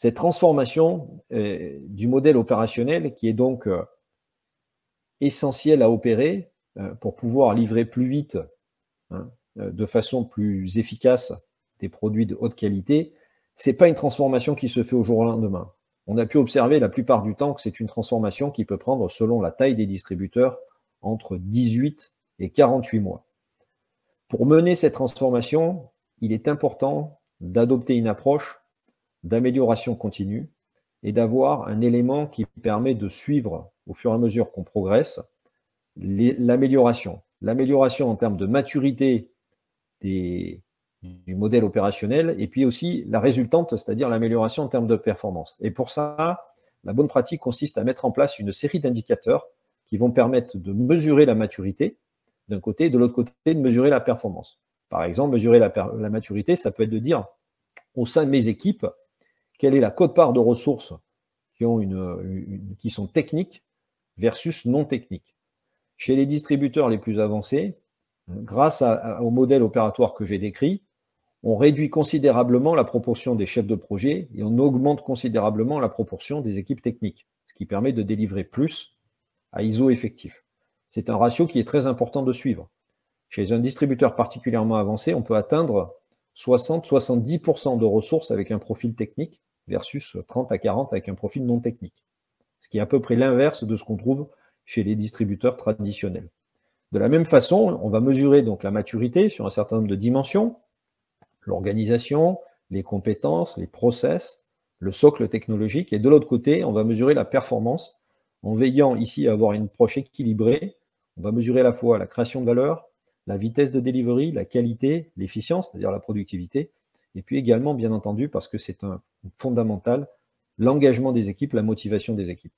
Cette transformation du modèle opérationnel qui est donc essentielle à opérer pour pouvoir livrer plus vite, hein, de façon plus efficace des produits de haute qualité, ce n'est pas une transformation qui se fait au jour au lendemain. On a pu observer la plupart du temps que c'est une transformation qui peut prendre, selon la taille des distributeurs, entre 18 et 48 mois. Pour mener cette transformation, il est important d'adopter une approche d'amélioration continue et d'avoir un élément qui permet de suivre, au fur et à mesure qu'on progresse, l'amélioration. L'amélioration en termes de maturité du modèle opérationnel, et puis aussi la résultante, c'est-à-dire l'amélioration en termes de performance. Et pour ça, la bonne pratique consiste à mettre en place une série d'indicateurs qui vont permettre de mesurer la maturité d'un côté, et de l'autre côté, de mesurer la performance. Par exemple, mesurer la maturité, ça peut être de dire, au sein de mes équipes, quelle est la quote-part de ressources qui sont techniques versus non techniques. Chez les distributeurs les plus avancés, grâce au modèle opératoire que j'ai décrit, on réduit considérablement la proportion des chefs de projet et on augmente considérablement la proportion des équipes techniques, ce qui permet de délivrer plus à ISO effectif. C'est un ratio qui est très important de suivre. Chez un distributeur particulièrement avancé, on peut atteindre 60-70% de ressources avec un profil technique versus 30 à 40 avec un profil non technique. Ce qui est à peu près l'inverse de ce qu'on trouve chez les distributeurs traditionnels. De la même façon, on va mesurer donc la maturité sur un certain nombre de dimensions, l'organisation, les compétences, les process, le socle technologique, et de l'autre côté, on va mesurer la performance en veillant ici à avoir une approche équilibrée. On va mesurer à la fois la création de valeur, la vitesse de delivery, la qualité, l'efficience, c'est-à-dire la productivité, et puis également, bien entendu, parce que c'est un fondamental, l'engagement des équipes, la motivation des équipes.